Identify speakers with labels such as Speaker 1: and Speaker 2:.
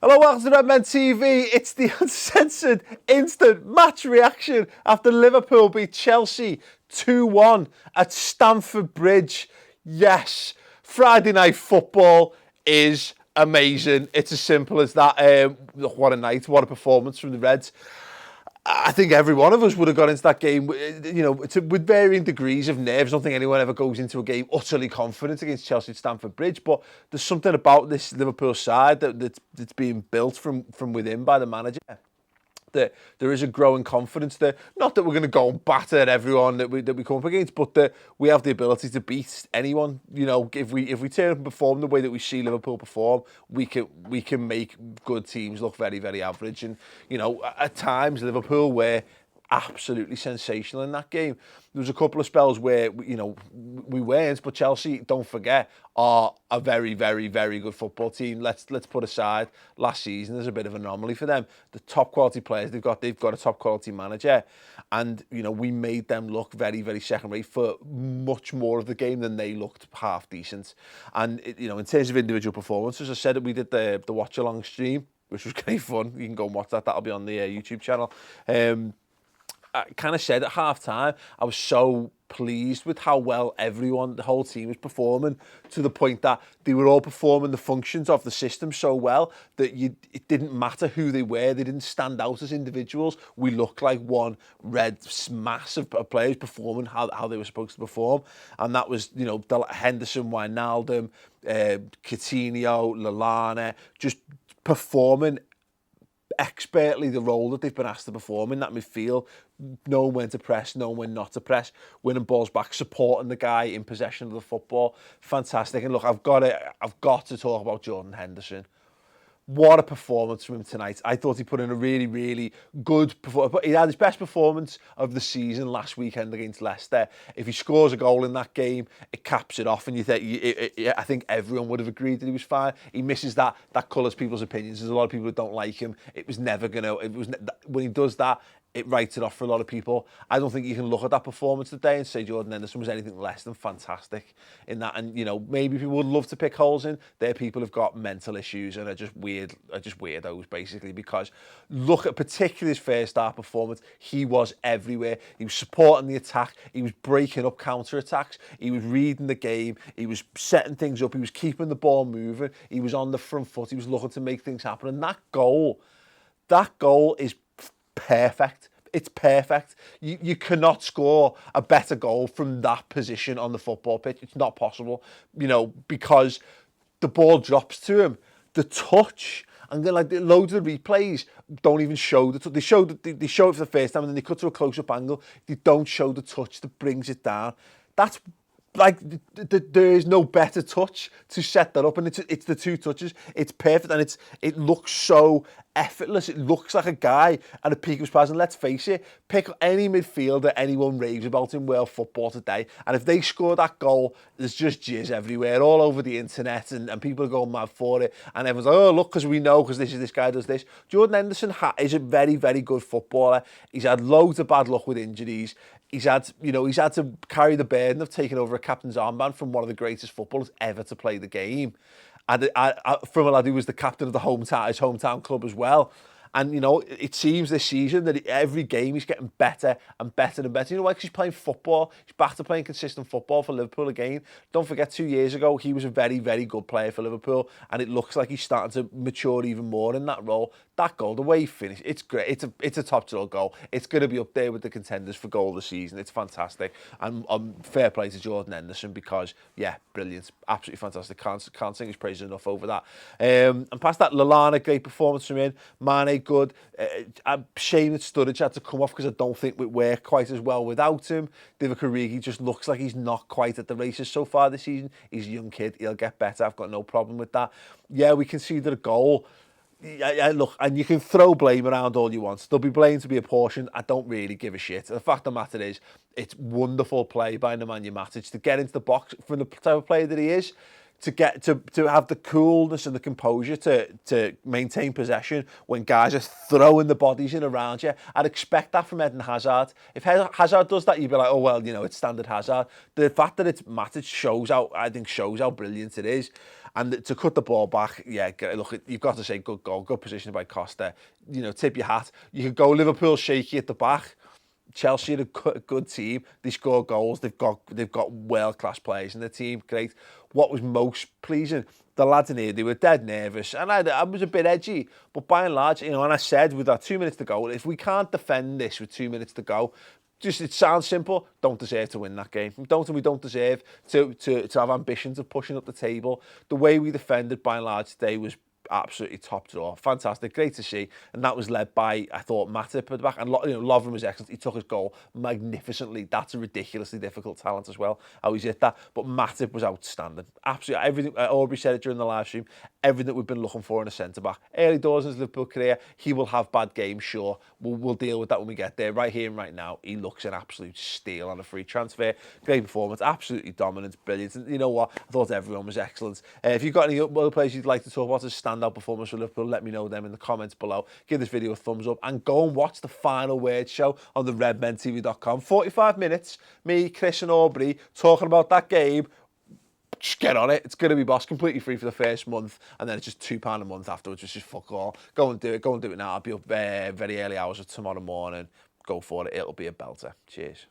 Speaker 1: Hello, welcome to Redmen TV. It's the Uncensored instant match reaction after Liverpool beat Chelsea 2-1 at Stamford Bridge. Yes, Friday night football is amazing. It's as simple as that. Look, what a night, what a performance from the Reds. I think every one of us would have got into that game, with varying degrees of nerves. I don't think anyone ever goes into a game utterly confident against Chelsea at Stamford Bridge. But there's something about this Liverpool side that's being built from within by the manager. That there is a growing confidence there. Not that we're going to go and batter everyone that we come up against, but that we have the ability to beat anyone. You know, if we turn up and perform the way that we see Liverpool perform, we can make good teams look very, very average. And at times Liverpool were absolutely sensational in that game. There was a couple of spells where we weren't, but Chelsea, don't forget, are a very, very, very good football team. Let's put aside last season as a bit of an anomaly for them. The top quality players they've got a top quality manager, and we made them look very, very second rate for much more of the game than they looked half decent. And in terms of individual performances, I said that we did the watch along stream, which was great fun. You can go and watch that. That'll be on the YouTube channel. I kind of said at half time, I was so pleased with how well the whole team was performing, to the point that they were all performing the functions of the system so well that it didn't matter who they were. They didn't stand out as individuals. We looked like one red mass of players performing how they were supposed to perform. And that was, Henderson, Wijnaldum, Coutinho, Lallana, just performing expertly the role that they've been asked to perform in that midfield, knowing when to press, knowing when not to press, winning balls back, supporting the guy in possession of the football. Fantastic. And look, I've got to talk about Jordan Henderson. What a performance from him tonight. I thought he put in a really, really good performance. He had his best performance of the season last weekend against Leicester. If he scores a goal in that game, it caps it off. And I think everyone would have agreed that he was fine. He misses that colours people's opinions. There's a lot of people who don't like him. When he does that, it writes it off for a lot of people. I don't think you can look at that performance today and say Jordan Henderson was anything less than fantastic in that. And maybe people would love to pick holes in. There are people who've got mental issues and are just weirdos basically, because look at particularly his first half performance. He was everywhere. He was supporting the attack. He was breaking up counter attacks. He was reading the game. He was setting things up. He was keeping the ball moving. He was on the front foot. He was looking to make things happen. And that goal is perfect. It's perfect. You cannot score a better goal from that position on the football pitch. It's not possible, because the ball drops to him. The touch, and then loads of the replays don't even show the touch. They show it for the first time, and then they cut to a close-up angle. They don't show the touch that brings it down. That's there is no better touch to set that up, and it's the two touches. It's perfect, and it looks so effortless. It looks like a guy at a peak of his powers. And let's face it, pick any midfielder anyone raves about in world football today, and if they score that goal, there's just jizz everywhere, all over the internet, and people are going mad for it. And everyone's like, oh, look, because we know, because this guy does this. Jordan Henderson is a very, very good footballer. He's had loads of bad luck with injuries. He's had to carry the burden of taking over a captain's armband from one of the greatest footballers ever to play the game. And from a lad who was the captain of his hometown club as well. And, it seems this season that every game he's getting better and better and better. You know why? Because he's playing football. He's back to playing consistent football for Liverpool again. Don't forget, 2 years ago, he was a very, very good player for Liverpool. And it looks like he's starting to mature even more in that role. That goal, the way he finished, it's great. It's a top-drawer goal. It's going to be up there with the contenders for goal of the season. It's fantastic. And fair play to Jordan Henderson, because, yeah, brilliant. Absolutely fantastic. Can't sing his praises enough over that. And past that, Lallana, great performance from him. Mane, good. I'm shame that Sturridge had to come off, because I don't think it would work quite as well without him. Divock Origi just looks like he's not quite at the races so far this season. He's a young kid. He'll get better. I've got no problem with that. Yeah, we conceded a goal. Yeah, look, and you can throw blame around all you want. There'll be blame to be apportioned. I don't really give a shit. The fact of the matter is, it's wonderful play by nemanja Matic to get into the box from the type of player that he is. To get to have the coolness and the composure to maintain possession when guys are throwing the bodies in around you. I'd expect that from Eden Hazard. If Hazard does that, you'd be like, oh, well, it's standard Hazard. The fact that it's Matic shows how brilliant it is. And to cut the ball back, yeah, look, you've got to say good goal, good position by Costa. You know, tip your hat. You could go Liverpool shaky at the back. Chelsea are a good team. They score goals. They've got world-class players in the team. Great. What was most pleasing, the lads in here, they were dead nervous. And I was a bit edgy. But by and large, you know, and I said with that 2 minutes to go, if we can't defend this with 2 minutes to go, just, it sounds simple, don't deserve to win that game. We don't deserve to have ambitions of pushing up the table. The way we defended by and large today was absolutely top drawer. Fantastic, great to see. And that was led by, I thought, Matip at the back. And Lovren was excellent. He took his goal magnificently. That's a ridiculously difficult talent as well, how he's hit that. But Matip was outstanding. Absolutely everything. Aubrey said it during the live stream. Everything that we've been looking for in a centre-back. Early doors in his Liverpool career, he will have bad games, sure. We'll deal with that when we get there. Right here and right now, he looks an absolute steal on a free transfer. Great performance, absolutely dominant, brilliant. And you know what? I thought everyone was excellent. If you've got any other players you'd like to talk about as standout performance for Liverpool, let me know them in the comments below. Give this video a thumbs up and go and watch the Final Word show on the redmentv.com. 45 minutes, me, Chris and Aubrey talking about that game. Just get on it. It's going to be boss, completely free for the first month, and then it's just £2 a month afterwards, which is fuck all. Go and do it now. I'll be up very early hours of tomorrow morning. Go for it. It'll be a belter. Cheers.